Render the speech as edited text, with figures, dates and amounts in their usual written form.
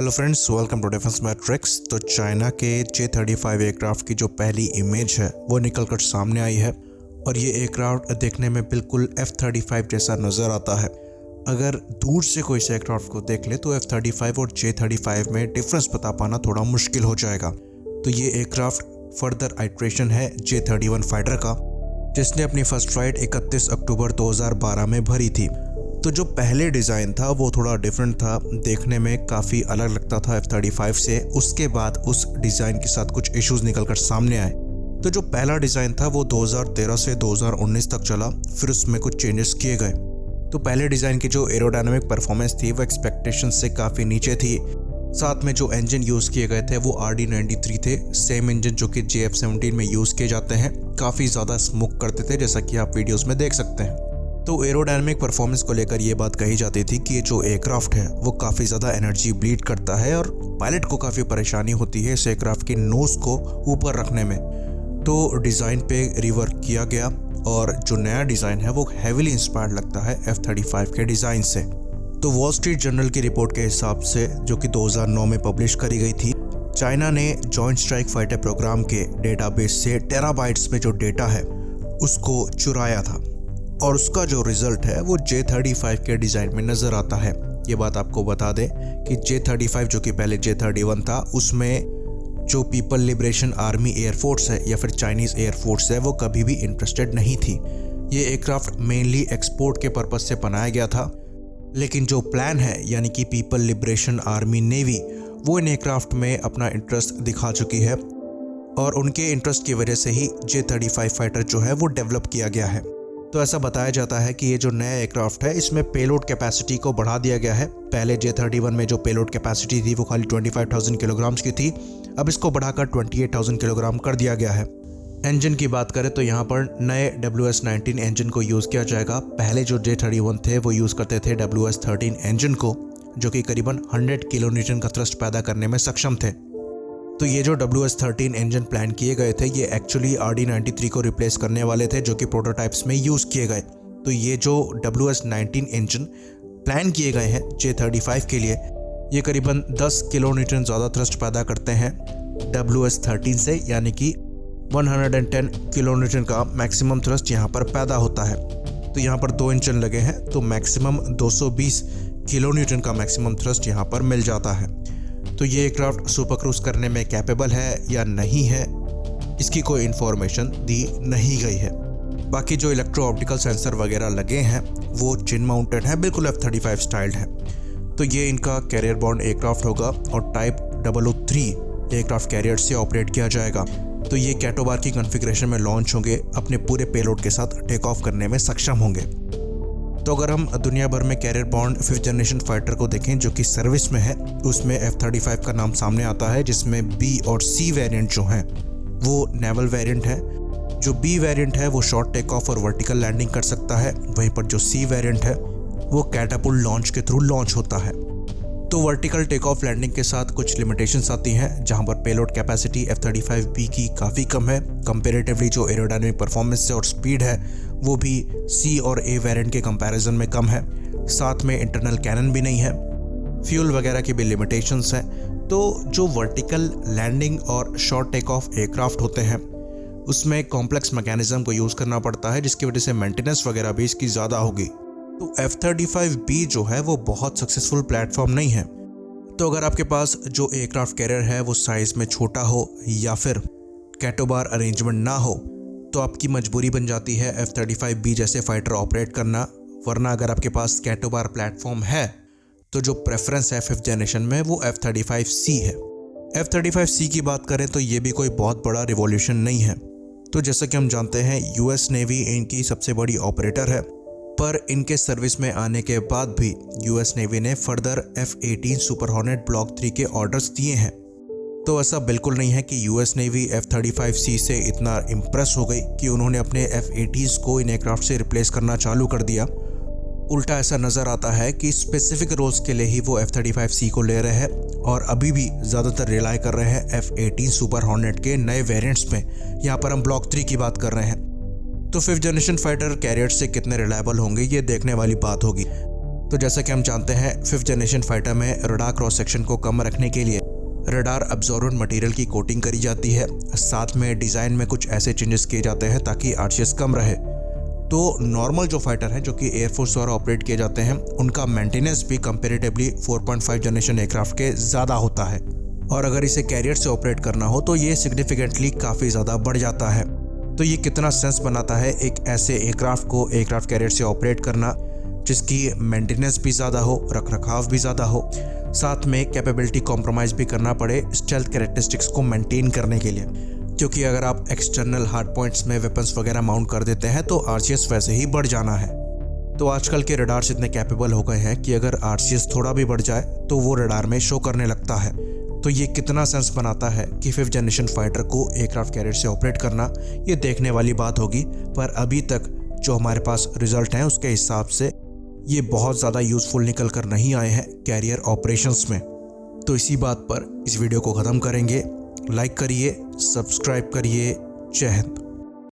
Hello friends, welcome to defence matrix. तो China के J-35 aircraft की जो पहली इमेज है वो निकलकर सामने आई है और ये एयरक्राफ्ट देखने में बिल्कुल F-35 जैसा नज़र आता है। अगर दूर से कोई इस एयरक्राफ्ट को देख ले तो F-35 और J-35 में डिफरेंस बता पाना थोड़ा मुश्किल हो जाएगा। तो ये एयरक्राफ्ट फर्दर आइट्रेशन है J-31 फाइटर का, जिसने अपनी फर्स्ट फ्लाइट 31 अक्टूबर 2012 में भरी थी। तो जो पहले डिज़ाइन था वो थोड़ा डिफरेंट था, देखने में काफ़ी अलग लगता था F-35 से। उसके बाद उस डिज़ाइन के साथ कुछ इश्यूज़ निकलकर सामने आए। तो जो पहला डिज़ाइन था वो 2013 से 2019 तक चला, फिर उसमें कुछ चेंजेस किए गए। तो पहले डिज़ाइन की जो एरोडायनामिक परफॉर्मेंस थी वो एक्सपेक्टेशन से काफ़ी नीचे थी। साथ में जो इंजन यूज़ किए गए थे वो RD-93 थे, सेम इंजन जो कि JF-17 में यूज़ किए जाते हैं। काफ़ी ज़्यादा स्मोक करते थे, जैसा कि आप वीडियोज़ में देख सकते हैं। तो एरोडायनामिक परफॉर्मेंस को लेकर ये बात कही जाती थी कि ये जो एयरक्राफ्ट है वो काफ़ी ज़्यादा एनर्जी ब्लीड करता है और पायलट को काफ़ी परेशानी होती है इस एयरक्राफ्ट की नोज़ को ऊपर रखने में। तो डिज़ाइन पे रिवर्क किया गया और जो नया डिज़ाइन है वो हैविली इंस्पायर्ड लगता है F-35 के डिज़ाइन से। तो वॉल स्ट्रीट जर्नल की रिपोर्ट के हिसाब से, जो कि 2009 में पब्लिश करी गई थी, चाइना ने जॉइंट स्ट्राइक फाइटर प्रोग्राम के डेटाबेस से टेराबाइट्स में जो डेटा है उसको चुराया था और उसका जो रिजल्ट है वो J-35 के डिज़ाइन में नज़र आता है। ये बात आपको बता दें कि J-35 जो कि पहले J-31 था, उसमें जो पीपल लिबरेशन आर्मी एयरफोर्स है या फिर चाइनीज़ एयरफोर्स है वो कभी भी इंटरेस्टेड नहीं थी। ये एयरक्राफ्ट मेनली एक्सपोर्ट के पर्पज़ से बनाया गया था, लेकिन जो प्लान है यानी कि पीपल लिबरेशन आर्मी नेवी, वो इन एयरक्राफ्ट में अपना इंटरेस्ट दिखा चुकी है और उनके इंटरेस्ट की वजह से ही J-35 फाइटर जो है वो डेवलप किया गया है। तो ऐसा बताया जाता है कि ये जो नया एयरक्राफ्ट है इसमें पेलोड कैपेसिटी को बढ़ा दिया गया है। पहले J-31 में जो पेलोड कैपेसिटी थी वो खाली 25,000 किलोग्राम्स की थी, अब इसको बढ़ाकर 28,000 किलोग्राम कर दिया गया है। इंजन की बात करें तो यहाँ पर नए WS-19 इंजन को यूज़ किया जाएगा। पहले जो J-31 थे वो यूज़ करते थे WS-13 इंजन को, जो कि करीबन 100 किलो न्यूटन का थ्रस्ट पैदा करने में सक्षम थे। तो ये जो WS-13 इंजन प्लान किए गए थे ये एक्चुअली RD-93 को रिप्लेस करने वाले थे, जो कि प्रोटोटाइप्स में यूज़ किए गए। तो ये जो WS-19 इंजन प्लान किए गए हैं J-35 के लिए, ये करीबन 10 किलो न्यूटन ज़्यादा थ्रस्ट पैदा करते हैं WS-13 से, यानी कि 110 किलो न्यूटन का मैक्सिमम थ्रस्ट यहाँ पर पैदा होता है। तो यहाँ पर 2 इंजन लगे हैं तो मैक्सिमम 220 किलो न्यूटन का मैक्सिमम थ्रस्ट यहाँ पर मिल जाता है। तो ये एयरक्राफ्ट सुपर क्रूज करने में कैपेबल है या नहीं है, इसकी कोई इन्फॉर्मेशन दी नहीं गई है। बाकी जो इलेक्ट्रो ऑप्टिकल सेंसर वगैरह लगे हैं वो चिन माउंटेड है, बिल्कुल F-35 स्टाइल्ड है। तो ये इनका कैरियर बॉन्ड एयरक्राफ्ट होगा और टाइप 003 एयरक्राफ्ट कैरियर से ऑपरेट किया जाएगा। तो ये कैटोबार की कॉन्फ़िगरेशन में लॉन्च होंगे, अपने पूरे पेलोड के साथ टेक ऑफ करने में सक्षम होंगे। तो अगर हम दुनिया भर में career bond 5th generation fighter को देखें जो कि सर्विस में है, उसमें F-35 का नाम सामने आता है, जिसमें B और C वेरिएंट जो हैं वो नेवल वेरिएंट है। जो B वेरिएंट है वो शॉर्ट टेक ऑफ और वर्टिकल लैंडिंग कर सकता है, वहीं पर जो C वेरिएंट है वो कैटापुल्ट लॉन्च के थ्रू लॉन्च होता है। तो वर्टिकल टेक ऑफ लैंडिंग के साथ कुछ लिमिटेशंस आती हैं, जहां पर पेलोड कैपेसिटी F-35B की काफ़ी कम है। कंपेरेटिवली जो एरोडायनामिक परफॉर्मेंस और स्पीड है वो भी C और A वेरिएंट के कंपैरिजन में कम है। साथ में इंटरनल कैनन भी नहीं है, फ्यूल वगैरह की भी लिमिटेशंस हैं। तो जो वर्टिकल लैंडिंग और शॉर्ट टेक ऑफ एयरक्राफ्ट होते हैं उसमें कॉम्प्लेक्स मैकेनिज्म को यूज़ करना पड़ता है, जिसकी वजह से मेंटेनेंस वगैरह भी इसकी ज़्यादा होगी। तो F-35B जो है वो बहुत सक्सेसफुल प्लेटफॉर्म नहीं है। तो अगर आपके पास जो एयरक्राफ्ट कैरियर है वो साइज़ में छोटा हो या फिर कैटोबार अरेंजमेंट ना हो, तो आपकी मजबूरी बन जाती है F-35B जैसे फाइटर ऑपरेट करना। वरना अगर आपके पास कैटोबार प्लेटफॉर्म है तो जो प्रेफरेंस है 5th जनरेशन में वो F-35C है। F-35C की बात करें तो ये भी कोई बहुत बड़ा रिवॉल्यूशन नहीं है। तो जैसा कि हम जानते हैं US नेवी इनकी सबसे बड़ी ऑपरेटर है, पर इनके सर्विस में आने के बाद भी US नेवी ने further F-18 super hornet block 3 के ऑर्डर्स दिए हैं। तो ऐसा बिल्कुल नहीं है कि US नेवी F-35C से इतना इम्प्रेस हो गई कि उन्होंने अपने F-18s को इन एयरक्राफ्ट से रिप्लेस करना चालू कर दिया। उल्टा ऐसा नज़र आता है कि स्पेसिफिक रोल्स के लिए ही वो F-35C को ले रहे हैं और अभी भी ज़्यादातर रिलाई कर रहे हैं F-18 सुपर हॉर्नेट के नए वेरिएंट्स में। यहाँ पर हम ब्लॉक 3 की बात कर रहे हैं। तो 5th जनरेशन फाइटर कैरियर से कितने रिलायबल होंगे ये देखने वाली बात होगी। तो जैसा कि हम जानते हैं 5th जनरेशन फाइटर में रडार क्रॉस सेक्शन को कम रखने के लिए रडार अब्जॉर्बेंट मटेरियल की कोटिंग करी जाती है। साथ में डिज़ाइन में कुछ ऐसे चेंजेस किए जाते हैं ताकि आरसीएस कम रहे। तो नॉर्मल जो फाइटर हैं जो कि एयरफोर्स द्वारा ऑपरेट किए जाते हैं उनका मेंटेनेंस भी कंपेरेटिवली 4.5 जनरेशन एयरक्राफ्ट के ज़्यादा होता है, और अगर इसे कैरियर से ऑपरेट करना हो तो ये सिग्निफिकेंटली काफ़ी ज़्यादा बढ़ जाता है। तो ये कितना सेंस बनाता है एक ऐसे एयरक्राफ्ट को एयरक्राफ्ट कैरियर से ऑपरेट करना जिसकी मेंटेनेंस भी ज़्यादा हो, रखरखाव भी ज़्यादा हो, साथ में कैपेबिलिटी कॉम्प्रोमाइज़ भी करना पड़े स्टेल्थ कैरेक्टरिस्टिक्स को मेंटेन करने के लिए, क्योंकि अगर आप एक्सटर्नल हार्ड पॉइंट्स में वेपन्स वगैरह माउंट कर देते हैं तो आरसीएस वैसे ही बढ़ जाना है। तो आजकल के रडार्स इतने कैपेबल हो गए हैं कि अगर आरसीएस थोड़ा भी बढ़ जाए तो वो रडार में शो करने लगता है। तो ये कितना सेंस बनाता है कि 5th जनरेशन फाइटर को एयरक्राफ्ट कैरियर से ऑपरेट करना, ये देखने वाली बात होगी। पर अभी तक जो हमारे पास रिजल्ट हैं उसके हिसाब से ये बहुत ज़्यादा यूज़फुल निकल कर नहीं आए हैं कैरियर ऑपरेशंस में। तो इसी बात पर इस वीडियो को ख़त्म करेंगे। लाइक करिए, सब्सक्राइब करिए। जय हिंद।